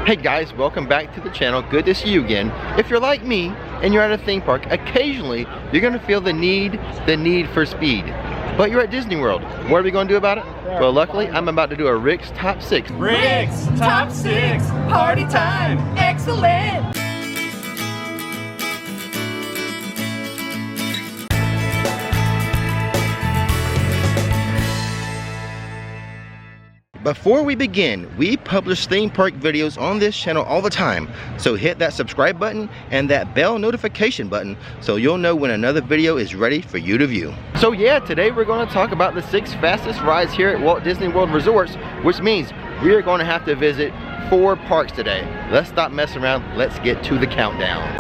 Hey guys, welcome back to the channel. Good to see you again. If you're like me and you're at a theme park, occasionally you're gonna feel the need for speed. But you're at Disney World. What are we gonna do about it? Well, luckily, I'm about to do a Rix Top 6. Rix Top 6, party time, excellent! Before we begin, we publish theme park videos on this channel all the time. So hit that subscribe button and that bell notification button so you'll know when another video is ready for you to view. So yeah, today we're going to talk about the 6 fastest rides here at Walt Disney World Resorts, which means we are going to have to visit 4 parks today. Let's stop messing around. Let's get to the countdown.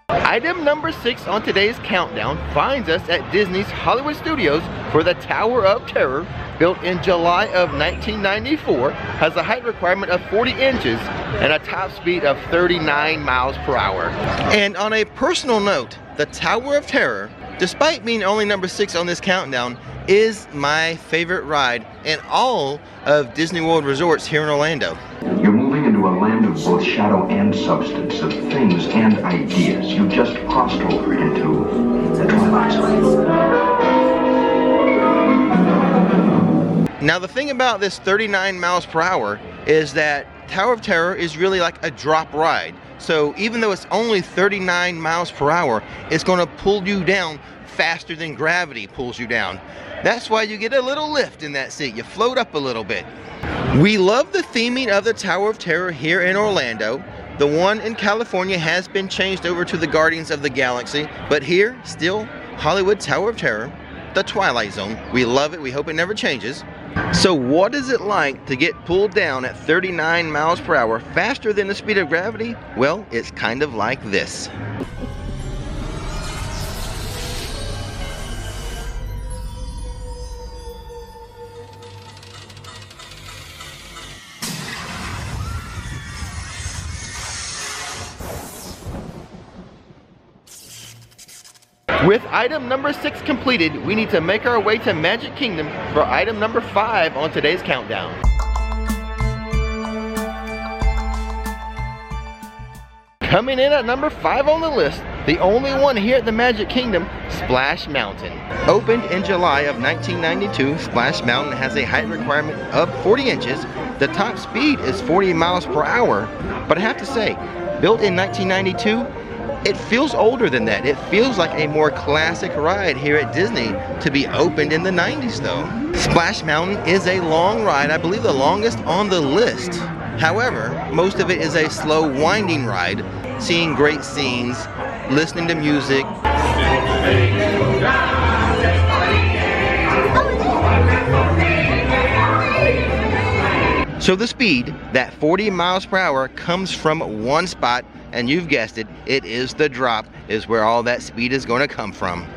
Item number 6 on today's countdown finds us at Disney's Hollywood Studios for the Tower of Terror, built in July of 1994, has a height requirement of 40 inches and a top speed of 39 miles per hour. And on a personal note, the Tower of Terror, despite being only number 6 on this countdown, is my favorite ride in all of Disney World Resorts here in Orlando. You're moving into a land of both shadow and substance, of things and ideas. You just crossed over into the Twilight Zone. Now the thing about this 39 miles per hour is that Tower of Terror is really like a drop ride. So even though it's only 39 miles per hour, it's going to pull you down faster than gravity pulls you down. That's why you get a little lift in that seat. You float up a little bit. We love the theming of the Tower of Terror here in Orlando. The one in California has been changed over to the Guardians of the Galaxy, but here, still, Hollywood Tower of Terror, the Twilight Zone. We love it. We hope it never changes. So what is it like to get pulled down at 39 miles per hour faster than the speed of gravity? Well, it's kind of like this. With item number 6 completed, we need to make our way to Magic Kingdom for item number 5 on today's countdown. Coming in at number 5 on the list, the only one here at the Magic Kingdom, Splash Mountain. Opened in July of 1992, Splash Mountain has a height requirement of 40 inches. The top speed is 40 miles per hour, but I have to say, built in 1992, it feels older than that. It feels like a more classic ride here at Disney to be opened in the 90s though. Splash Mountain is a long ride, I believe the longest on the list. However, most of it is a slow winding ride, seeing great scenes, listening to music. So the speed, that 40 miles per hour, comes from one spot, and you've guessed it, it is the drop, is where all that speed is going to come from.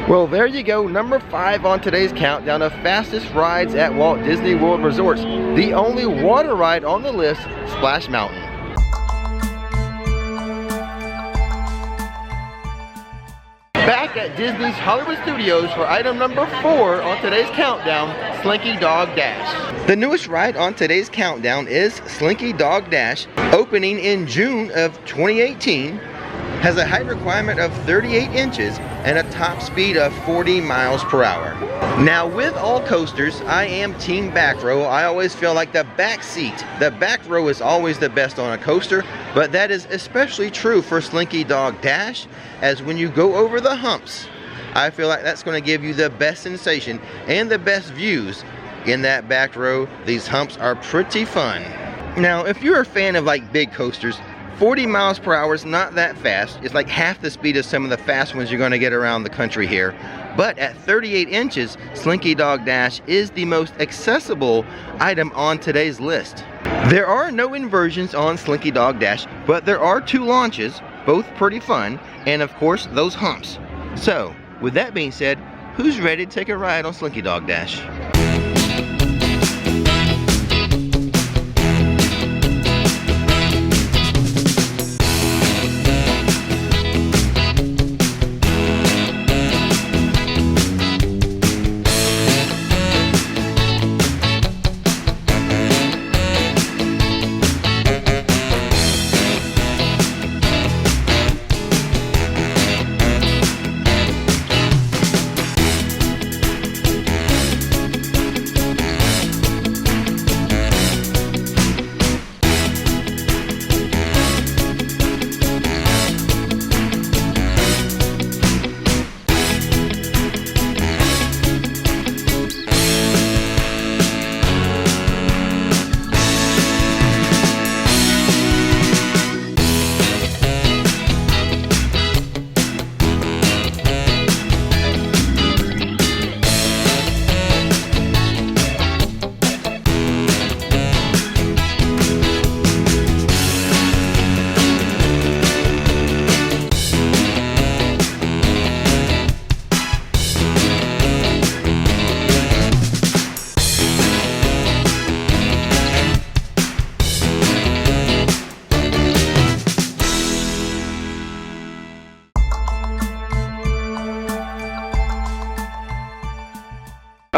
Well, there you go, number 5 on today's countdown of fastest rides at Walt Disney World Resorts. The only water ride on the list, Splash Mountain. Back at Disney's Hollywood Studios for item number 4 on today's countdown, Slinky Dog Dash. The newest ride on today's countdown is Slinky Dog Dash, opening in June of 2018, has a height requirement of 38 inches and a top speed of 40 miles per hour. Now with all coasters, I am team back row. I always feel like the back row is always the best on a coaster, but that is especially true for Slinky Dog Dash, as when you go over the humps, I feel like that's going to give you the best sensation and the best views in that back row. These humps are pretty fun. Now, if you're a fan of like big coasters, 40 miles per hour is not that fast. It's like half the speed of some of the fast ones you're going to get around the country here. But at 38 inches, Slinky Dog Dash is the most accessible item on today's list. There are no inversions on Slinky Dog Dash, but there are 2 launches, both pretty fun, and of course those humps. So, with that being said, who's ready to take a ride on Slinky Dog Dash?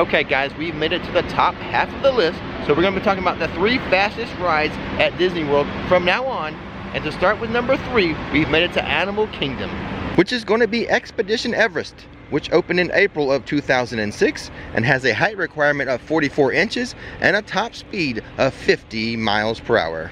Okay guys, we've made it to the top half of the list, so we're going to be talking about the 3 fastest rides at Disney World from now on. And to start with number 3, we've made it to Animal Kingdom, which is going to be Expedition Everest, which opened in April of 2006 and has a height requirement of 44 inches and a top speed of 50 miles per hour.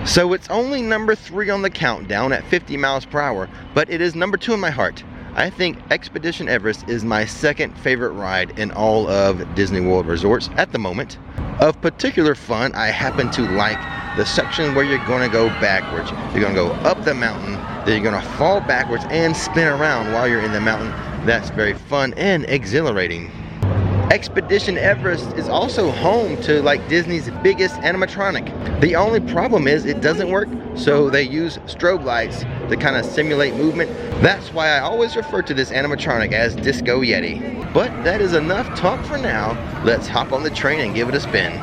So it's only number 3 on the countdown at 50 miles per hour, but it is number 2 in my heart. I think Expedition Everest is my second favorite ride in all of Disney World Resorts at the moment. Of particular fun, I happen to like the section where you're going to go backwards. You're going to go up the mountain, then you're going to fall backwards and spin around while you're in the mountain. That's very fun and exhilarating. Expedition Everest is also home to like Disney's biggest animatronic. The only problem is it doesn't work, so they use strobe lights to kind of simulate movement. That's why I always refer to this animatronic as Disco Yeti. But that is enough talk for now. Let's hop on the train and give it a spin.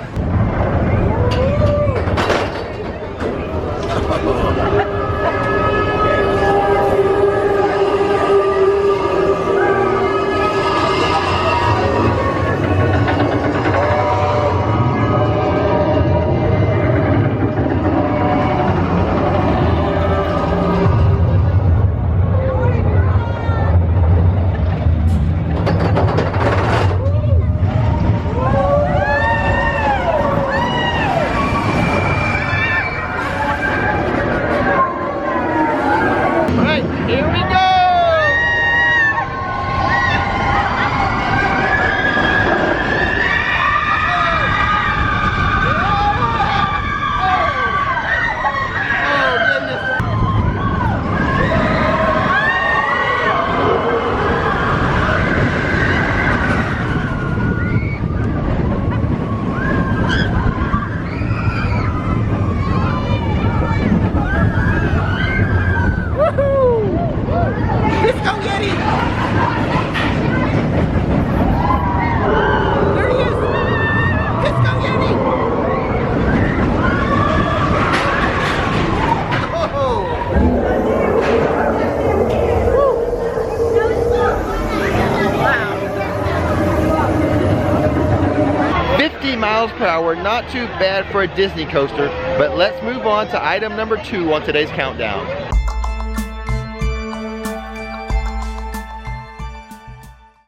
Miles per hour, not too bad for a Disney coaster, but let's move on to item number 2 on today's countdown.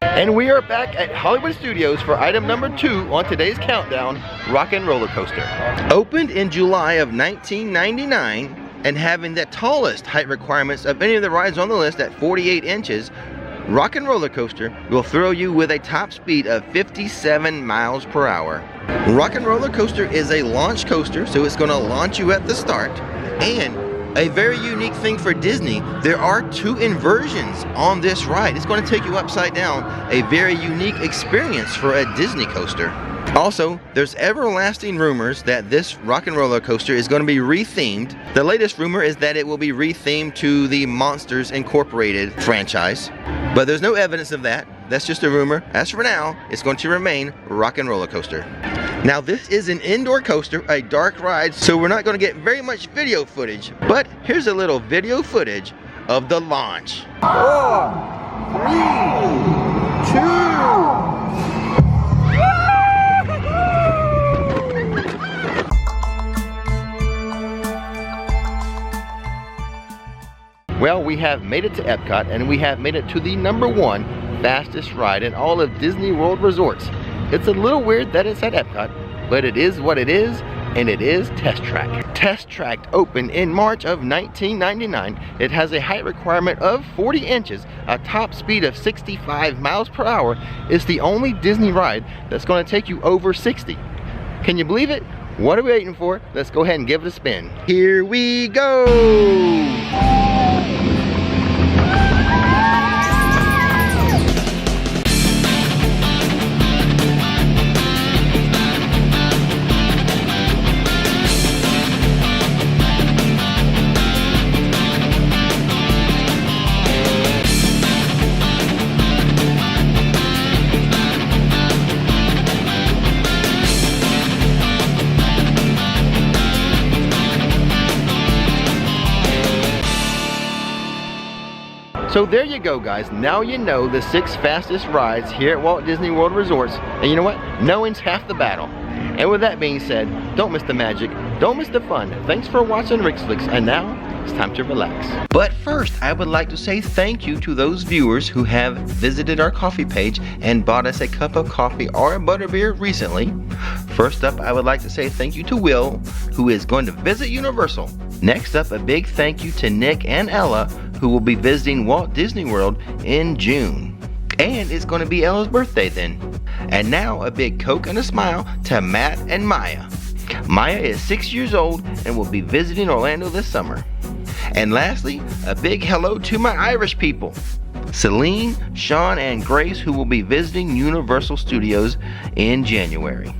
And we are back at Hollywood Studios for item number 2 on today's countdown, Rock and Roller Coaster. Opened in July of 1999 and having the tallest height requirements of any of the rides on the list at 48 inches, Rock and Roller Coaster will thrill you with a top speed of 57 miles per hour. Rock and Roller Coaster is a launch coaster, so it's going to launch you at the start. And a very unique thing for Disney, there are 2 inversions on this ride. It's going to take you upside down, a very unique experience for a Disney coaster. Also, there's everlasting rumors that this Rock and Roller Coaster is going to be rethemed. The latest rumor is that it will be rethemed to the Monsters Incorporated franchise, but there's no evidence of that. That's just a rumor. As for now, it's going to remain Rock and Roller Coaster. Now this is an indoor coaster, a dark ride, so we're not going to get very much video footage, but here's a little video footage of the launch. 4, 3, 2. Well, we have made it to EPCOT, and we have made it to the number 1 fastest ride in all of Disney World Resorts. It's a little weird that it's at EPCOT, but it is what it is, and it is Test Track. Test Track opened in March of 1999. It has a height requirement of 40 inches, a top speed of 65 miles per hour. It's the only Disney ride that's going to take you over 60. Can you believe it? What are we waiting for? Let's go ahead and give it a spin. Here we go! So there you go, guys. Now you know the 6 fastest rides here at Walt Disney World Resorts. And you know what? Knowing's half the battle. And with that being said, don't miss the magic, don't miss the fun. Thanks for watching Rix Flix, and now it's time to relax. But first, I would like to say thank you to those viewers who have visited our coffee page and bought us a cup of coffee or a butterbeer recently. First up, I would like to say thank you to Will, who is going to visit Universal. Next up, a big thank you to Nick and Ella, who will be visiting Walt Disney World in June. And it's going to be Ella's birthday then. And now a big Coke and a smile to Matt and Maya. Maya is 6 years old and will be visiting Orlando this summer. And lastly, a big hello to my Irish people, Celine, Sean, and Grace, who will be visiting Universal Studios in January.